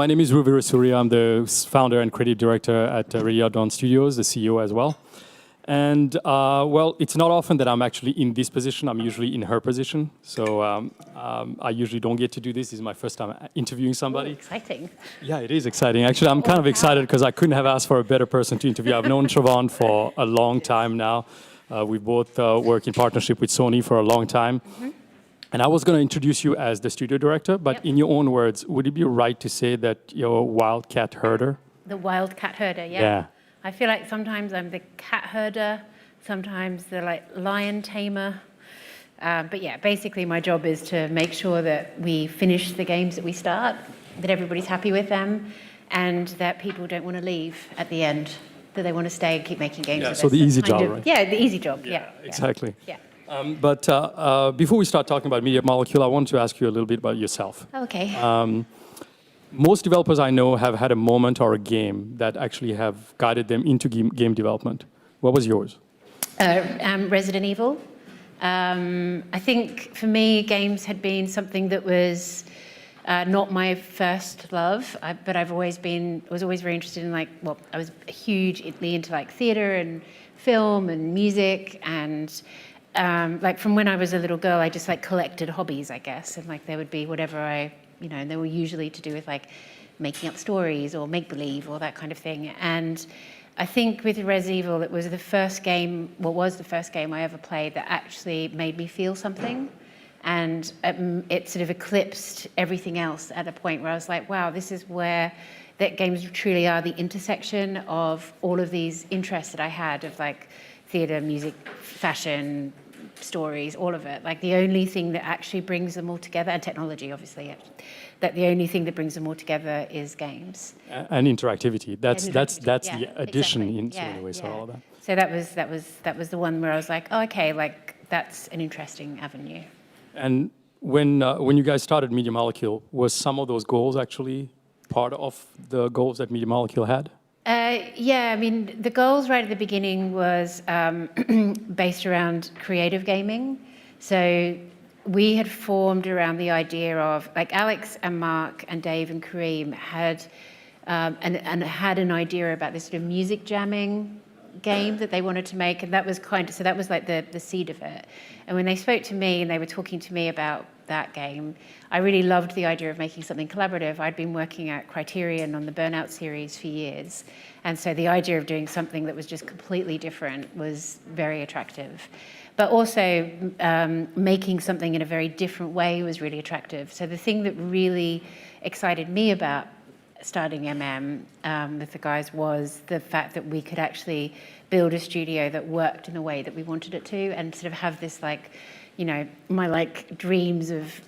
My name is Ru Weerasuriya. I'm the founder and creative director at Reddy Studios, the CEO as well. And well, it's not often that I'm actually in this position. I'm usually in her position. So I usually don't get to do this. This is my first time interviewing somebody. Ooh, exciting. Yeah, it is exciting. Actually, I'm kind of excited because I couldn't have asked for a better person to interview. I've known Siobhan for a long time now. We both work in partnership with Sony for a long time. Mm-hmm. And I was going to introduce you as the studio director, but in your own words, would it be right to say that you're a wildcat herder? The wildcat herder, Yeah. I feel like sometimes I'm the cat herder, sometimes the lion tamer. But yeah, basically my job is to make sure that we finish the games that we start, that everybody's happy with them, and that people don't want to leave at the end, that they want to stay and keep making games. Yeah, so the easy job, right? Yeah, the easy job, yeah. Exactly. Yeah. But before we start talking about Media Molecule, I want to ask you a little bit about yourself. Okay. Most developers I know have had a moment or a game that actually have guided them into game development. What was yours? Resident Evil. I think for me, games had been something that was not my first love, but I was always very interested in I was hugely into theater and film and music, and from when I was a little girl, I just collected hobbies, I guess, and there would be whatever and they were usually to do with making up stories or make believe or that kind of thing. And I think with Resident Evil, it was the first game I ever played that actually made me feel something. And it sort of eclipsed everything else at a point where I was like, wow, this is where that games truly are the intersection of all of these interests that I had of theater, music, fashion, stories, all of it. The only thing that actually brings them all together, and technology, obviously, that the only thing that brings them all together is games. And interactivity. That's the addition exactly. in so many ways. All of that. So that was the one where I was like, oh, okay, that's an interesting avenue. And when you guys started Media Molecule, was some of those goals actually part of the goals that Media Molecule had? Yeah, I mean, the goals right at the beginning was based around creative gaming. So we had formed around the idea of, Alex and Mark and Dave and Kareem had had an idea about this sort of music jamming game that they wanted to make, and that was the seed of it. And when they spoke to me and they were talking to me about that game, I really loved the idea of making something collaborative. I'd been working at Criterion on the Burnout series for years, and so the idea of doing something that was just completely different was very attractive. But also making something in a very different way was really attractive. So the thing that really excited me about starting with the guys was the fact that we could actually build a studio that worked in the way that we wanted it to, and sort of have this my dreams of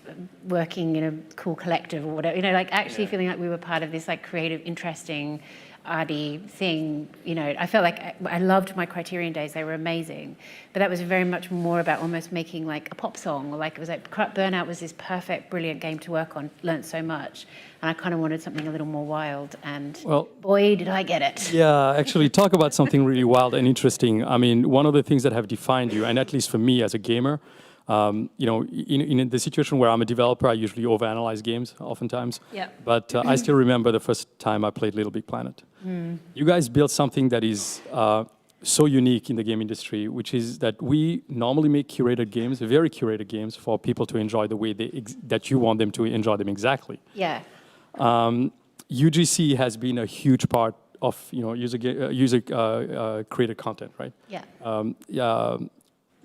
working in a cool collective or whatever, actually feeling like we were part of this creative, interesting, arty thing. I felt like I loved my Criterion days. They were amazing, but that was very much more about almost making a pop song, or it was Burnout was this perfect, brilliant game to work on. Learned so much, and I kind of wanted something a little more wild, and boy, did I get it. Yeah, actually, talk about something really wild and interesting. I mean, one of the things that have defined you, and at least for me as a gamer, in the situation where I'm a developer, I usually overanalyze games oftentimes. Yeah. But I still remember the first time I played LittleBigPlanet. You guys built something that is so unique in the game industry, which is that we normally make curated games, very curated games, for people to enjoy the way that you want them to enjoy them exactly. Yeah. UGC has been a huge part of user created content, right? Yeah.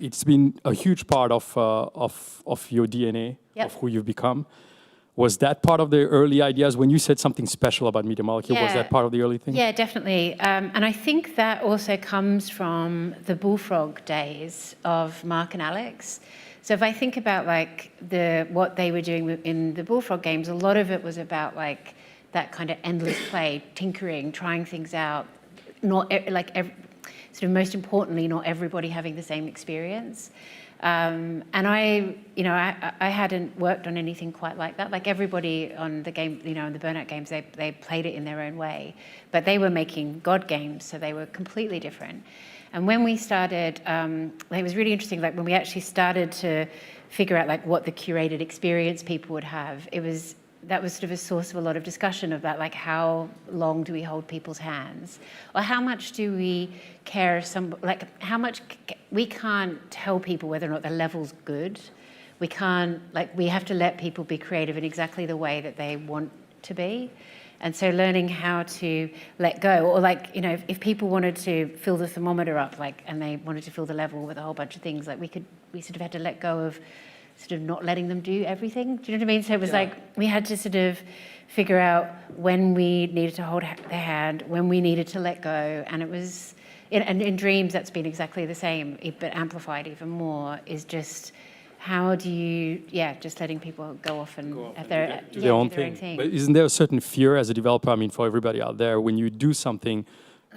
It's been a huge part of your DNA, of who you've become. Was that part of the early ideas when you said something special about Media Molecule? Yeah. Was that part of the early thing? Yeah, definitely. And I think that also comes from the Bullfrog days of Mark and Alex. So if I think about what they were doing in the Bullfrog games, a lot of it was about that kind of endless play, tinkering, trying things out. Sort of most importantly, not everybody having the same experience. And I hadn't worked on anything quite like that. Everybody on the game, on the Burnout games, they played it in their own way. But they were making God games, so they were completely different. And when we started, it was really interesting, when we actually started to figure out what the curated experience people would have, it was that was sort of a source of a lot of discussion of that, like how long do we hold people's hands, or how much do we care if like how much we can't tell people whether or not the level's good. We can't, like, we have to let people be creative in exactly the way that they want to be. And so learning how to let go, or like, you know, if people wanted to fill the thermometer up, like, and they wanted to fill the level with a whole bunch of things, like we sort of had to let go of sort of not letting them do everything. Do you know what I mean? So it was like, we had to sort of figure out when we needed to hold their hand, when we needed to let go. And it was, and in Dreams, that's been exactly the same, but amplified even more, is just, how do you, just letting people go off and do their own thing. But isn't there a certain fear as a developer? I mean, for everybody out there, when you do something,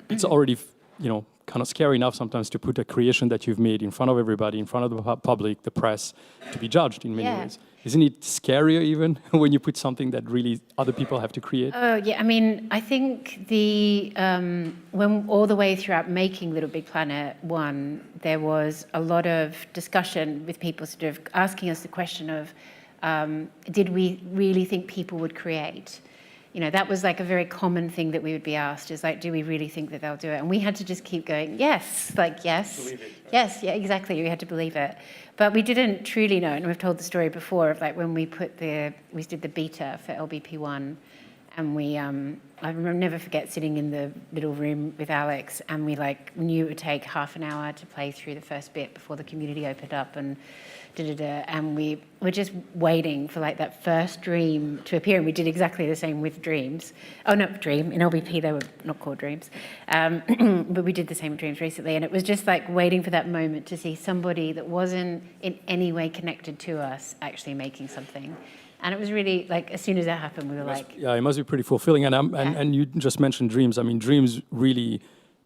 it's already, you know, kind of scary enough sometimes to put a creation that you've made in front of everybody, in front of the public, the press, to be judged in many ways. Isn't it scarier even when you put something that really other people have to create? Oh, yeah. I mean, I think when all the way throughout making Little Big Planet 1, there was a lot of discussion with people sort of asking us the question of, did we really think people would create? You know, that was like a very common thing that we would be asked, is like, do we really think that they'll do it? And we had to just keep going, yes, like, yes. Believe it, right? Yes, yeah, exactly. We had to believe it. But we didn't truly know, and we've told the story before of like when we did the beta for LBP1, and I'll never forget sitting in the little room with Alex, and we like knew it would take half an hour to play through the first bit before the community opened up, and and we were just waiting for like that first dream to appear, and we did exactly the same with Dreams. Oh, no, Dream. In LBP, they were not called Dreams. But we did the same with Dreams recently, and it was just like waiting for that moment to see somebody that wasn't in any way connected to us actually making something. And it was really, like, as soon as that happened, we were like... Yeah, it must be pretty fulfilling. And you just mentioned Dreams. I mean, Dreams really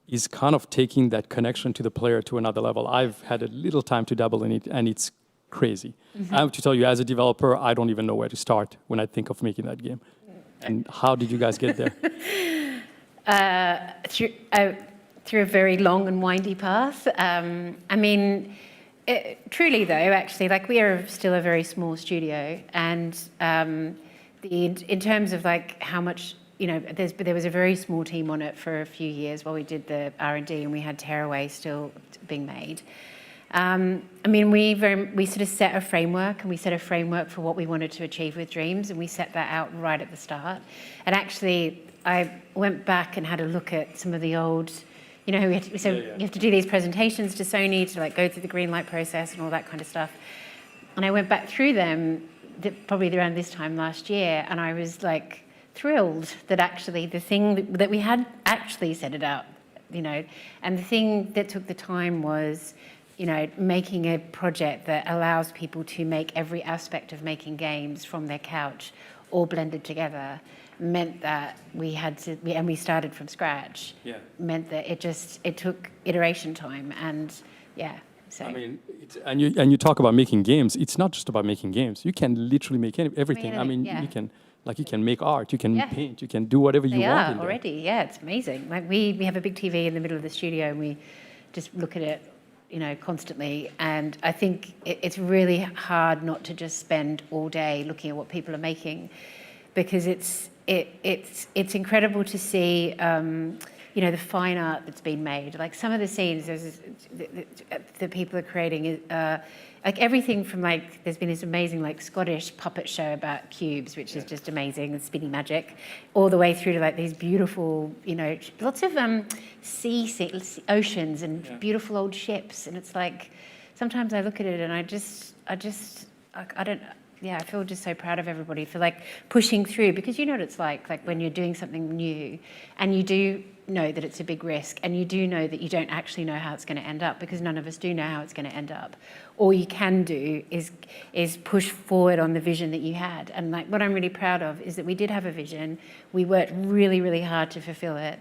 is kind of taking that connection to the player to another level. I've had a little time to dabble in it, and it's crazy. I have to tell you, as a developer, I don't even know where to start when I think of making that game. And how did you guys get there? Through a very long and windy path. I mean, truly though, actually, like, we are still a very small studio, and in terms of like how much, you know, there was a very small team on it for a few years while we did the R&D, and we had Tearaway still being made. I mean, we sort of set a framework, and we set a framework for what we wanted to achieve with Dreams, and we set that out right at the start. And actually, I went back and had a look at some of the old, you know, you have to do these presentations to Sony to like go through the green light process and all that kind of stuff. And I went back through them probably around this time last year, and I was like thrilled that actually the thing that we had actually set it out, you know, and the thing that took the time was, you know, making a project that allows people to make every aspect of making games from their couch all blended together, meant that we had to, and we started from scratch, meant that it took iteration time, and so. I mean, and you talk about making games. It's not just about making games. You can literally make everything. I mean, you can make art, you can paint, you can do whatever you want in there. Already, it's amazing. Like we have a big TV in the middle of the studio, and we just look at it, you know, constantly. And I think it's really hard not to just spend all day looking at what people are making, because it's incredible to see, you know, the fine art that's been made. Like some of the scenes that people are creating, like everything from like, there's been this amazing like Scottish puppet show about cubes, which is just amazing, and spinning magic, all the way through to like these beautiful, you know, lots of oceans and beautiful old ships. And it's like, sometimes I look at it and I feel just so proud of everybody for like pushing through, because you know what it's like when you're doing something new and you do know that it's a big risk, and you do know that you don't actually know how it's going to end up, because none of us do know how it's going to end up. All you can do is push forward on the vision that you had. And like what I'm really proud of is that we did have a vision. We worked really, really hard to fulfill it.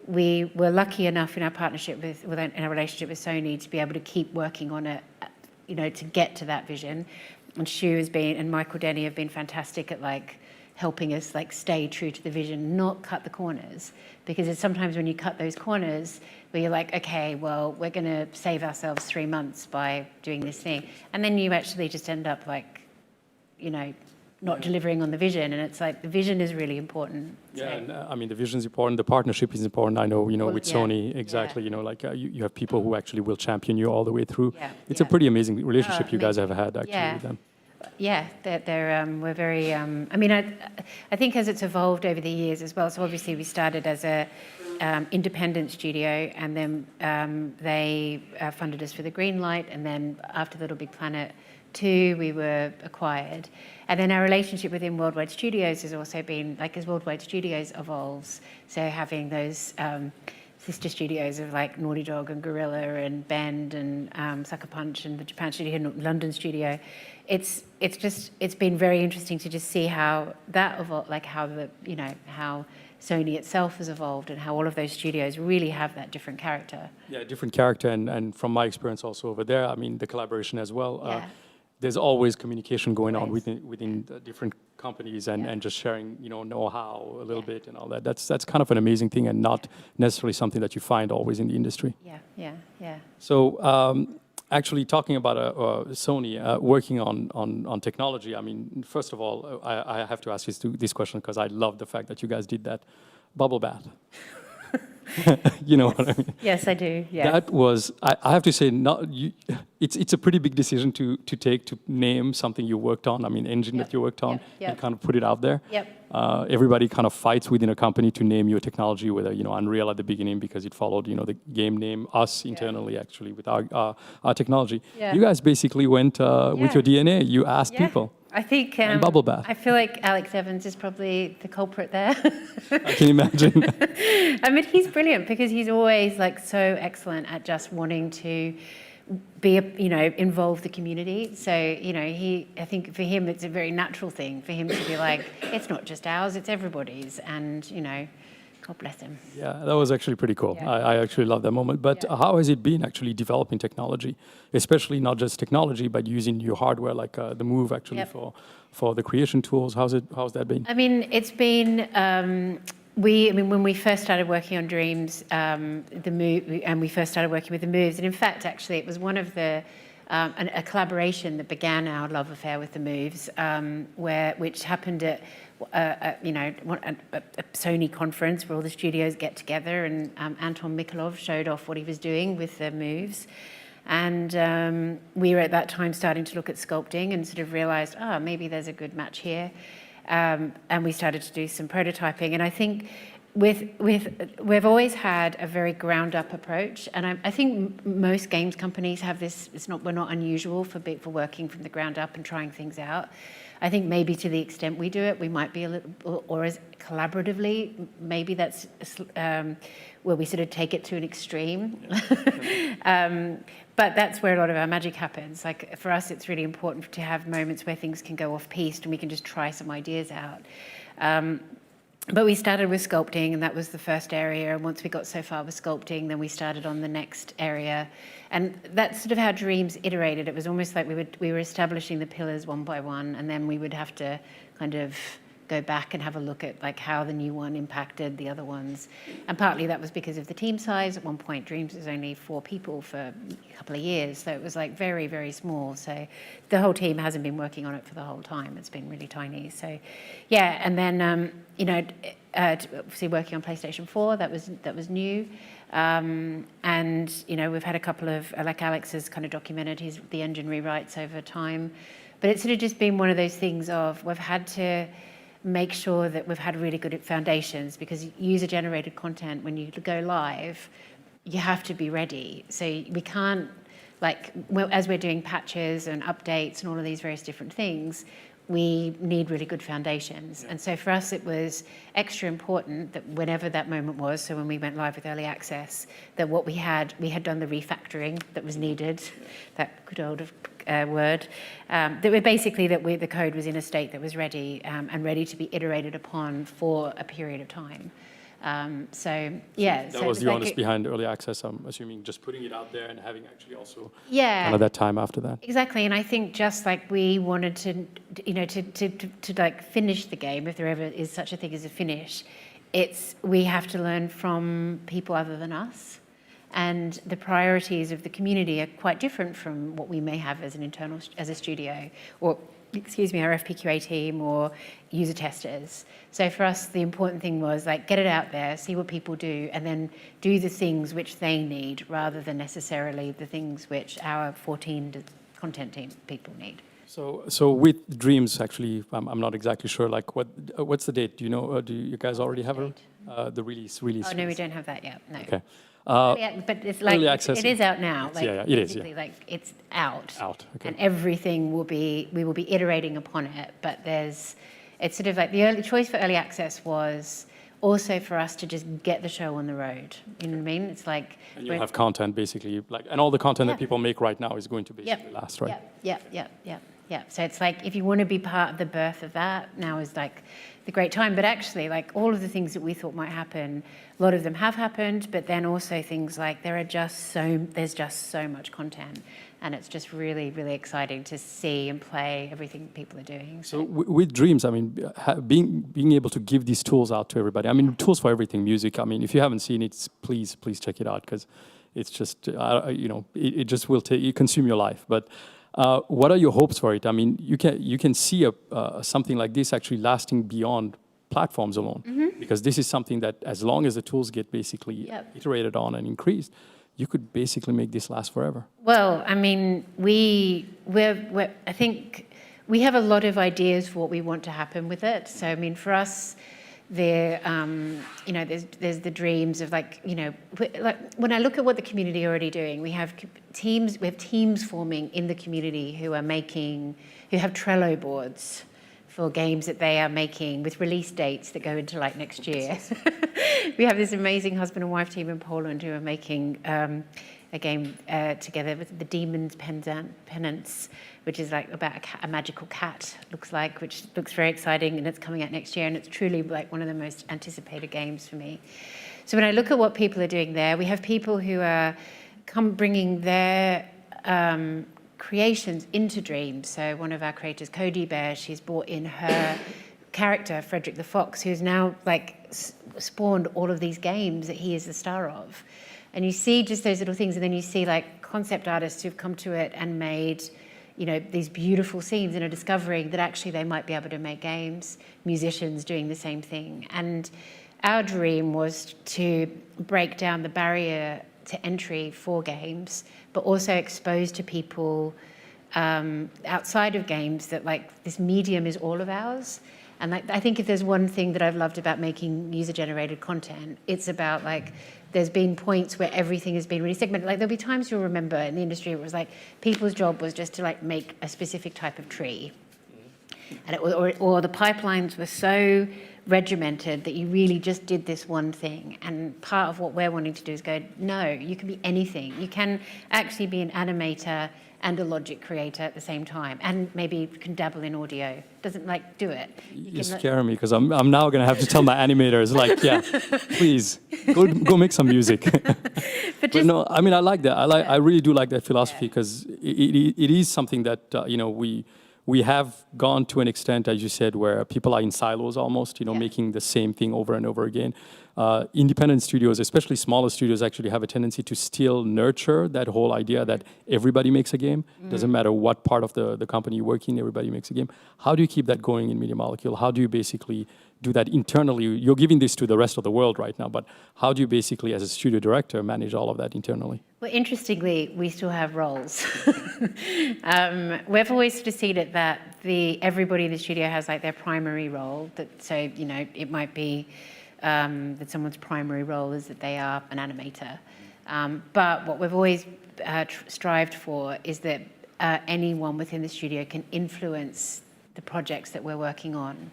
We were lucky enough in our partnership in our relationship with Sony to be able to keep working on it, you know, to get to that vision. And Shu and Michael Denny have been fantastic at like helping us like stay true to the vision, not cut the corners. Because it's sometimes when you cut those corners where you're like, okay, well, we're going to save ourselves 3 months by doing this thing. And then you actually just end up like, you know, not delivering on the vision. And it's like the vision is really important. Yeah, So, and I mean, the vision is important, the partnership is important. I know, Well, with yeah, Sony, exactly, like you have people who actually will champion you all the way through. Yeah, It's a yeah. pretty amazing relationship you guys have Amazing. had actually Yeah. with them. Yeah, we're very. I mean, I think as it's evolved over the years as well. So obviously we started as a independent studio, and then they funded us for the green light, and then after LittleBigPlanet 2, we were acquired, and then our relationship within Worldwide Studios has also been like as Worldwide Studios evolves. So having those. Sister studios of like Naughty Dog and Gorilla and Bend and Sucker Punch and the Japan studio and London studio, it's been very interesting to just see how that evolved, like how how Sony itself has evolved and how all of those studios really have that different character. Yeah, different character, and from my experience also over there, I mean, the collaboration as well. Yeah. There's always communication going on Always. within the different companies and, Yeah. and just sharing, know-how a little bit and all that. That's kind of an amazing thing and not necessarily something that you find always in the industry. Yeah. So actually talking about Sony working on technology, I mean, first of all, I have to ask you this question because I love the fact that you guys did that bubble bath. You know what I mean? Yes, I do. Yeah. That was, I have to say, it's a pretty big decision to take to name something you worked on. I mean, engine that you worked on, Yep. and kind of put it out there. Yep. Everybody kind of fights within a company to name your technology, whether Unreal at the beginning because it followed the game name, us internally actually with our technology. Yeah. You guys basically went with your DNA. You asked people. I think And bubble bath. I feel like Alex Evans is probably the culprit there. I can imagine. I mean, he's brilliant because he's always like so excellent at just wanting to be, involve the community. So, I think for him, it's a very natural thing for him to be like, it's not just ours, it's everybody's. And, God bless him. Yeah, that was actually pretty cool. Yeah. I actually love that moment. But how has it been actually developing technology, especially not just technology, but using your hardware like the Move actually for the creation tools? How's that been? I mean, it's been. When we first started working on Dreams, the Move, and we first started working with the Moves, and in fact, actually, it was one of the. A collaboration that began our love affair with the Moves, which happened at a Sony conference where all the studios get together, and Anton Mikolov showed off what he was doing with the Moves, and we were at that time starting to look at sculpting and sort of realised, maybe there's a good match here, and we started to do some prototyping, and I think. We've always had a very ground-up approach, and I think most games companies have this. We're not unusual for working from the ground up and trying things out. I think maybe to the extent we do it, we might be a little, or as collaboratively, maybe that's where we sort of take it to an extreme. But that's where a lot of our magic happens. Like for us, it's really important to have moments where things can go off-piste and we can just try some ideas out. But we started with sculpting, and that was the first area. And once we got so far with sculpting, then we started on the next area. And that's sort of how Dreams iterated. It was almost like we were establishing the pillars one by one, and then we would have to kind of go back and have a look at like how the new one impacted the other ones. And partly that was because of the team size. At one point, Dreams was only 4 people for a couple of years, so it was like very, very small. So the whole team hasn't been working on it for the whole time. It's been really tiny. So yeah, and then obviously working on PlayStation 4, that was new. And we've had a couple of, like Alex has kind of documented the engine rewrites over time, but it's sort of just been one of those things of we've had to make sure that we've had really good foundations, because user-generated content, when you go live, you have to be ready. So we can't, as we're doing patches and updates and all of these various different things, we need really good foundations. And so for us, it was extra important that whenever that moment was, so when we went live with early access, that we had done the refactoring that was needed, that good old word, the code was in a state that was ready and ready to be iterated upon for a period of time. That was the honest behind early access, I'm assuming, just putting it out there and having actually also kind of that time after that. Exactly, and I think just like we wanted to like finish the game, if there ever is such a thing as a finish, we have to learn from people other than us. And the priorities of the community are quite different from what we may have as a studio, or our FPQA team or user testers. So for us, the important thing was like get it out there, see what people do, and then do the things which they need rather than necessarily the things which our 14 content team people need. So with Dreams, actually, I'm not exactly sure. Like, what's the date? Do you know? Do you guys already have the release? Oh no, we don't have that yet. No. Okay. But it's like early access. it is out now. Like, yeah, it is. Yeah. Like it's out. Okay. And everything we will be iterating upon it. But it's sort of like the early choice for early access was also for us to just get the show on the road. You know what I mean? It's like and you have content basically, like, and all the content that people make right now is going to basically last, right? Yeah. So it's like if you want to be part of the birth of that, now is like the great time. But actually, like all of the things that we thought might happen, a lot of them have happened. But then also things like there's just so much content, and it's just really, really exciting to see and play everything people are doing. So with Dreams, I mean, being able to give these tools out to everybody. I mean, tools for everything, music. I mean, if you haven't seen it, please check it out because it's just it just will consume your life. But what are your hopes for it? I mean, you can see something like this actually lasting beyond platforms alone, because this is something that as long as the tools get basically iterated on and increased, you could basically make this last forever. Well, I mean, I think we have a lot of ideas for what we want to happen with it. So, I mean, for us, there's the dreams of like when I look at what the community are already doing, we have teams forming in the community who have Trello boards for games that they are making with release dates that go into like next year. We have this amazing husband and wife team in Poland who are making a game together with the Demon's Penance, which is like about a magical cat, which looks very exciting, and it's coming out next year, and it's truly like one of the most anticipated games for me. So when I look at what people are doing there, we have people who are bringing their creations into Dreams. So one of our creators, Cody Bear, she's brought in her character, Frederick the Fox, who's now like spawned all of these games that he is the star of. And you see just those little things, and then you see like concept artists who've come to it and made, these beautiful scenes and are discovering that actually they might be able to make games, musicians doing the same thing. And our dream was to break down the barrier to entry for games, but also expose to people outside of games that like this medium is all of ours. And I think if there's one thing that I've loved about making user-generated content, it's about like there's been points where everything has been really segmented. Like there'll be times you'll remember in the industry it was like people's job was just to like make a specific type of tree, and or the pipelines were so regimented that you really just did this one thing. And part of what we're wanting to do is go, no, you can be anything. You can actually be an animator and a logic creator at the same time, and maybe you can dabble in audio. Doesn't like do it. You're scaring me because I'm now going to have to tell my animators like, yeah, please go make some music. But no, I mean I like that. I really do like that philosophy because it is something that we have gone to an extent, as you said, where people are in silos almost, making the same thing over and over again. Independent studios, especially smaller studios, actually have a tendency to still nurture that whole idea that everybody makes a game. Doesn't matter what part of the company you work in, everybody makes a game. How do you keep that going in Media Molecule? How do you basically do that internally? You're giving this to the rest of the world right now, but how do you basically, as a studio director, manage all of that internally? Well, interestingly, we still have roles. We've always sort of seen it that everybody in the studio has like their primary role. It might be that someone's primary role is that they are an animator. But what we've always strived for is that anyone within the studio can influence the projects that we're working on.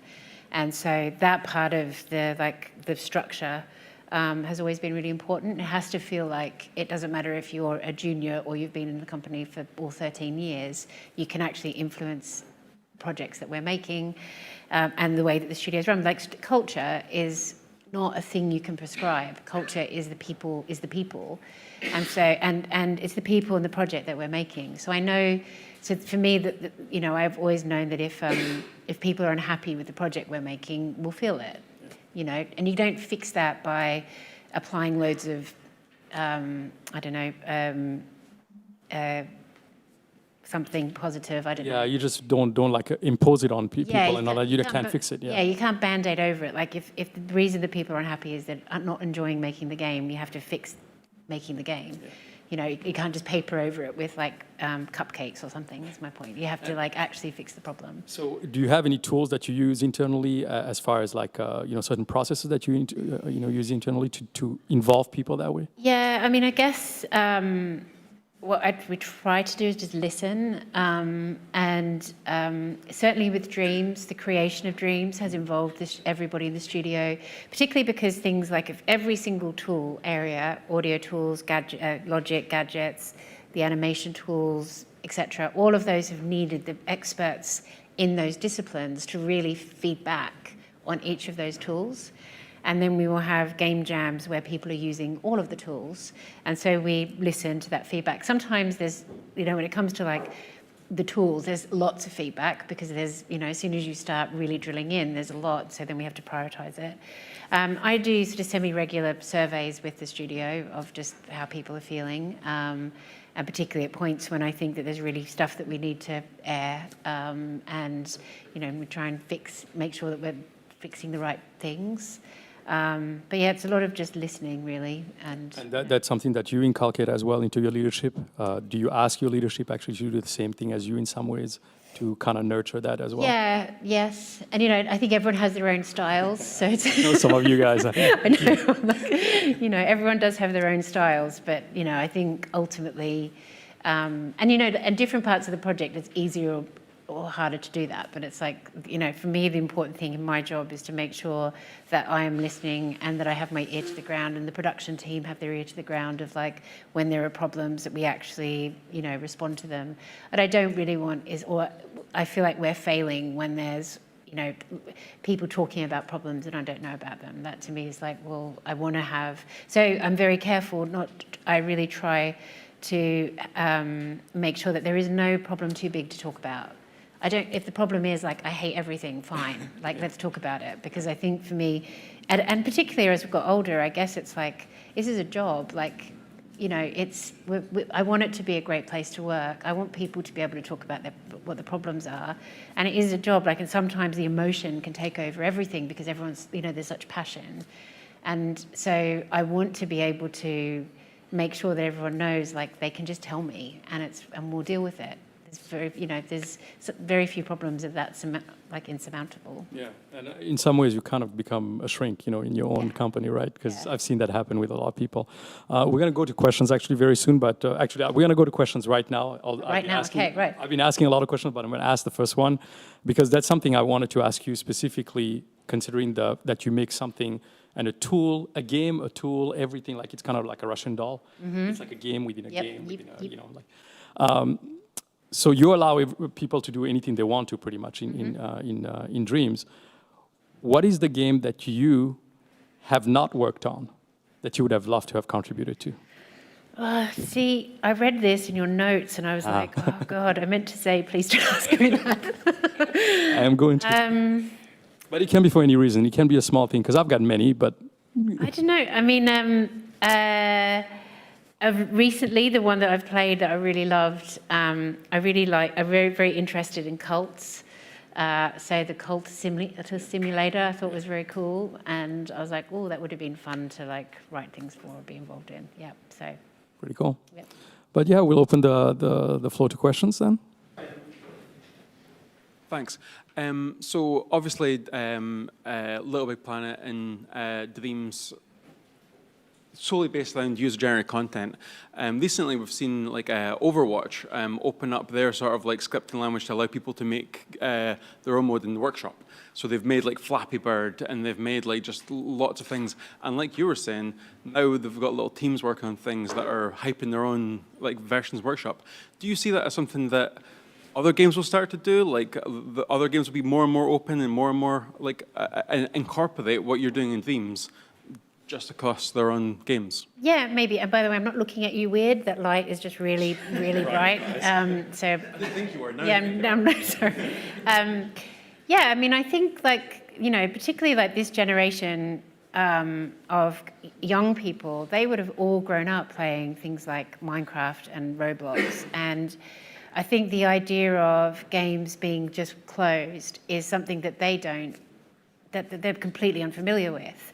And so that part of the structure has always been really important. It has to feel like it doesn't matter if you're a junior or you've been in the company for all 13 years, you can actually influence projects that we're making and the way that the studio's run. Like culture is not a thing you can prescribe. Culture is the people, and so and it's the people and the project that we're making. So I know. So for me, I've always known that if people are unhappy with the project we're making, we'll feel it. And you don't fix that by applying loads of something positive. I don't know. Yeah, you just don't like impose it on people Yeah, and all that. You can't fix it. Yeah, you can't band-aid over it. Like if the reason that people are unhappy is that are not enjoying making the game, you have to fix making the game. Yeah. You know, you can't just paper over it with like cupcakes or something. That's my point. You have to like actually fix the problem. So, do you have any tools that you use internally, as far as like certain processes that you use internally to involve people that way? Yeah, I mean, I guess we try to do is just listen, and certainly with Dreams, the creation of Dreams has involved everybody in the studio, particularly because things like if every single tool area, audio tools, logic, gadgets, the animation tools, etc., all of those have needed the experts in those disciplines to really feed back on each of those tools. And then we will have game jams where people are using all of the tools. And so we listen to that feedback. Sometimes there's, when it comes to like the tools, there's lots of feedback because there's, as soon as you start really drilling in, there's a lot. So then we have to prioritize it. I do sort of semi-regular surveys with the studio of just how people are feeling. And particularly at points when I think that there's really stuff that we need to air. And, we try and make sure that we're fixing the right things. But yeah, it's a lot of just listening, really. And that's something that you inculcate as well into your leadership. Do you ask your leadership actually to do the same thing as you in some ways to kind of nurture that as well? Yeah, yes. And, I think everyone has their own styles. So it's I know some of you guys. I know, everyone does have their own styles. But, I think ultimately, and different parts of the project, it's easier or harder to do that, but it's like, for me, the important thing in my job is to make sure that I am listening and that I have my ear to the ground, and the production team have their ear to the ground of like when there are problems that we actually, respond to them. What I don't really want is, or I feel like we're failing when there's, people talking about problems and I don't know about them. That to me is like, well, I want to have, so I'm very careful, I really try to make sure that there is no problem too big to talk about. If the problem is like, I hate everything, fine, like let's talk about it. Because I think for me, and particularly as we've got older, I guess it's like, this is a job, like, I want it to be a great place to work. I want people to be able to talk about what the problems are. And it is a job, like, and sometimes the emotion can take over everything because everyone's, there's such passion. And so I want to be able to make sure that everyone knows, like, they can just tell me and we'll deal with it. There's very few problems that's like insurmountable. Yeah, and in some ways you kind of become a shrink, in your own company, right? Because I've seen that happen with a lot of people. We're going to go to questions actually very soon, but actually we're going to go to questions right now. I've been asking a lot of questions, but I'm going to ask the first one because that's something I wanted to ask you specifically, considering that you make something and a tool, a game, a tool, everything, like it's kind of like a Russian doll. Mm-hmm. It's like a game within a game, so you allow people to do anything they want to, pretty much in Dreams. What is the game that you have not worked on that you would have loved to have contributed to? See, I read this in your notes, and I was like, oh God, I meant to say, please don't ask me that. I am going to. But it can be for any reason. It can be a small thing, because I've got many, but. I don't know. I mean, recently, the one that I've played that I really loved, I'm very, very interested in cults. So the cult simulator I thought was very cool. And I was like, oh, that would have been fun to like write things for or be involved in. Yeah, so. Pretty cool. Yep. But yeah, we'll open the floor to questions then. Thanks. So obviously, LittleBigPlanet and Dreams solely based around user-generated content. Recently, we've seen like Overwatch open up their sort of like scripting language to allow people to make their own mode in the workshop. So they've made like Flappy Bird, and they've made like just lots of things. And like you were saying, now they've got little teams working on things that are hyping their own like versions workshop. Do you see that as something that other games will start to do? Like the other games will be more and more open and more like incorporate what you're doing in Dreams just across their own games? Yeah, maybe. And by the way, I'm not looking at you weird. That light is just really, really bright. So I didn't think you were. No, yeah, I'm no, sorry. Yeah, I mean, I think like, particularly like this generation of young people, they would have all grown up playing things like Minecraft and Roblox. And I think the idea of games being just closed is something that that they're completely unfamiliar with.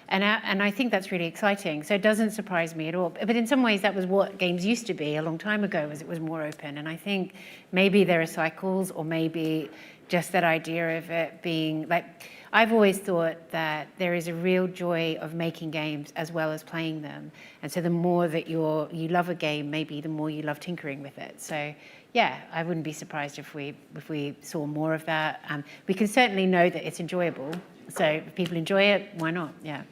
And I think that's really exciting. So it doesn't surprise me at all. But in some ways, that was what games used to be a long time ago, was it was more open. And I think maybe there are cycles, or maybe just that idea of it being like, I've always thought that there is a real joy of making games as well as playing them. And so the more that you love a game, maybe the more you love tinkering with it. So yeah, I wouldn't be surprised if we saw more of that. We can certainly know that it's enjoyable. So if people enjoy it, why not? Yeah.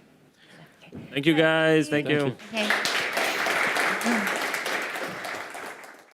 Thank you, guys. Thank you. Okay.